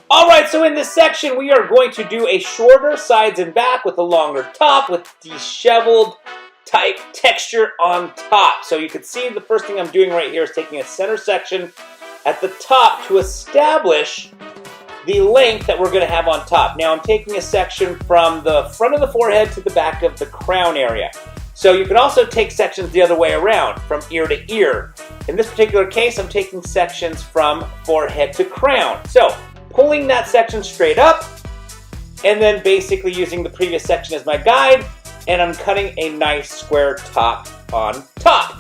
Alright, so in this section we are going to do a shorter sides and back with a longer top with disheveled type texture on top. So you can see the first thing I'm doing right here is taking a center section at the top to establish the length that we're going to have on top. Now I'm taking a section from the front of the forehead to the back of the crown area. So you can also take sections the other way around, from ear to ear. In this particular case, I'm taking sections from forehead to crown. So pulling that section straight up, and then basically using the previous section as my guide, and I'm cutting a nice square top on top.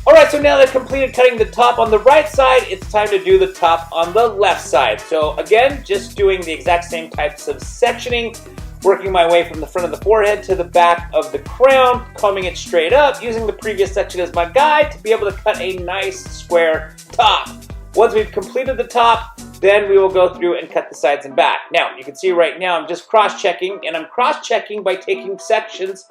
Alright, so now that I've completed cutting the top on the right side, it's time to do the top on the left side. So again, just doing the exact same types of sectioning, working my way from the front of the forehead to the back of the crown, combing it straight up, using the previous section as my guide to be able to cut a nice square top. Once we've completed the top, then we will go through and cut the sides and back. Now, you can see right now I'm just cross-checking, and I'm cross-checking by taking sections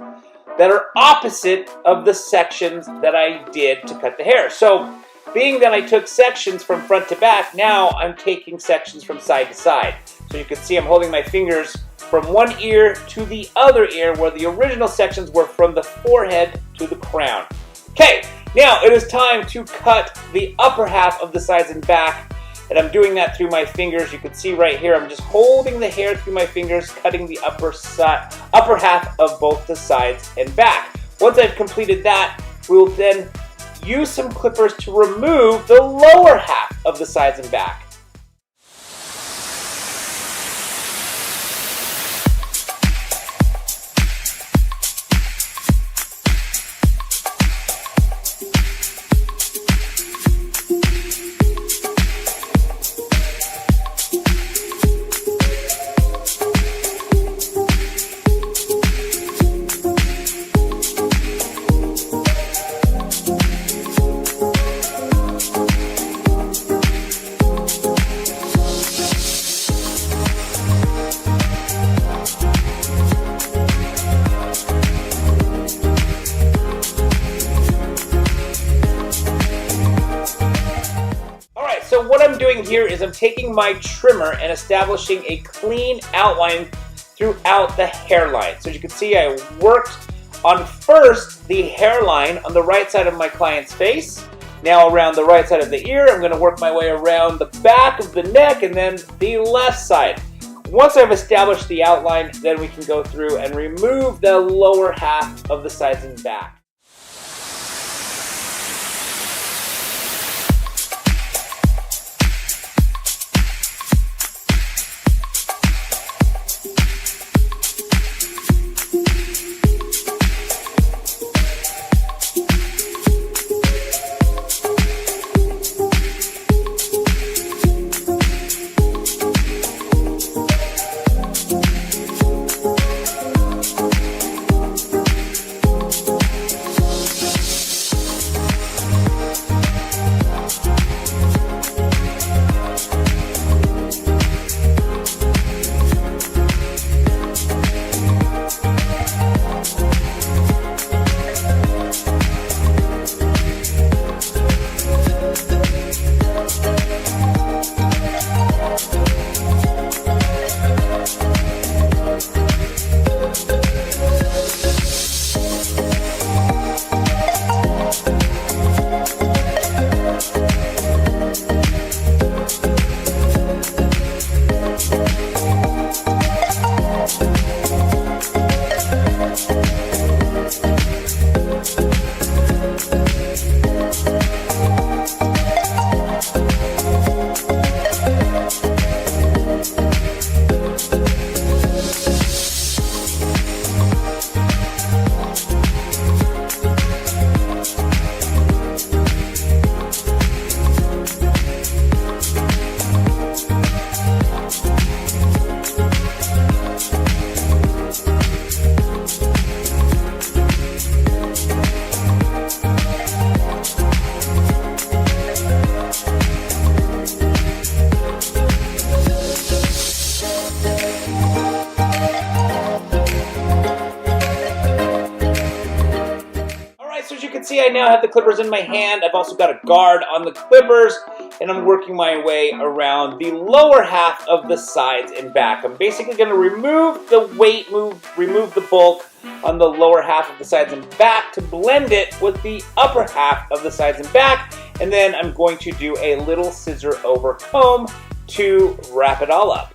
that are opposite of the sections that I did to cut the hair. So, being that I took sections from front to back, now I'm taking sections from side to side. So you can see I'm holding my fingers from one ear to the other ear, where the original sections were from the forehead to the crown. Okay, now it is time to cut the upper half of the sides and back, and I'm doing that through my fingers. You can see right here, I'm just holding the hair through my fingers, cutting the upper half of both the sides and back. Once I've completed that, we'll then use some clippers to remove the lower half of the sides and back. So what I'm doing here is I'm taking my trimmer and establishing a clean outline throughout the hairline. So as you can see, I worked on first the hairline on the right side of my client's face. Now around the right side of the ear, I'm going to work my way around the back of the neck and then the left side. Once I've established the outline, then we can go through and remove the lower half of the sides and back. see I now have the clippers in my hand. I've also got a guard on the clippers, and I'm working my way around the lower half of the sides and back. I'm basically going to remove the weight, remove the bulk on the lower half of the sides and back to blend it with the upper half of the sides and back, and then I'm going to do a little scissor over comb to wrap it all up.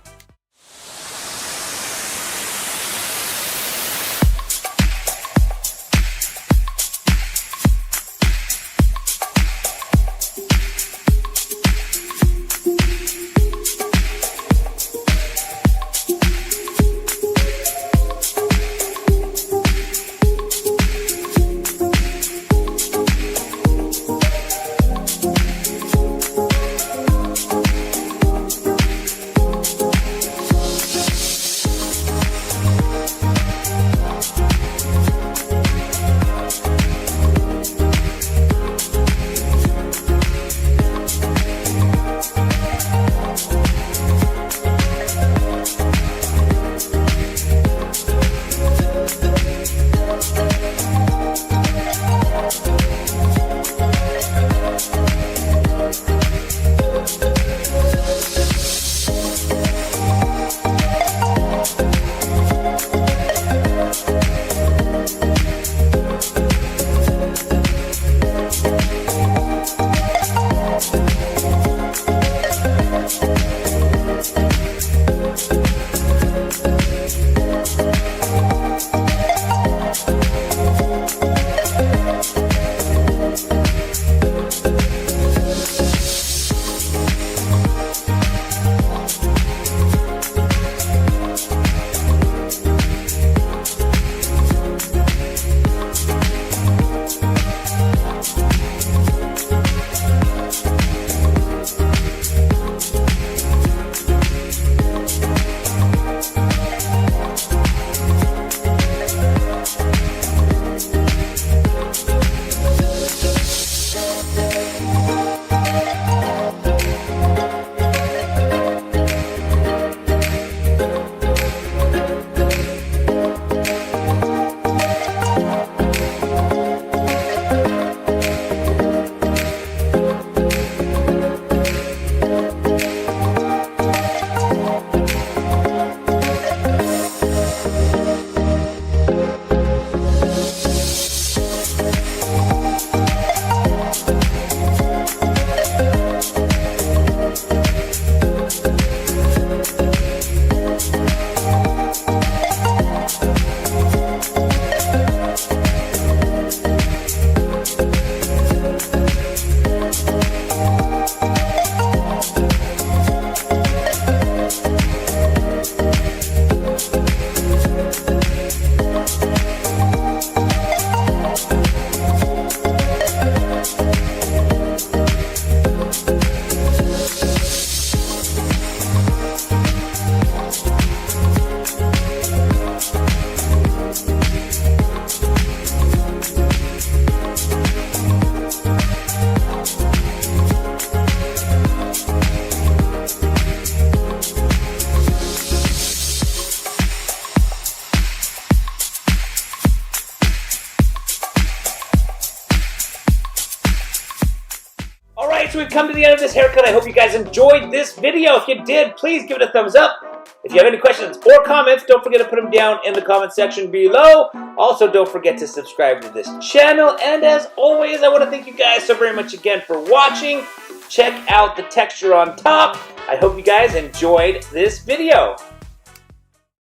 So we've come to the end of this haircut. I hope you guys enjoyed this video. If you did, please give it a thumbs up. If you have any questions or comments, don't forget to put them down in the comment section below. Also, don't forget to subscribe to this channel. And as always, I want to thank you guys so very much again for watching. Check out the texture on top. I hope you guys enjoyed this video.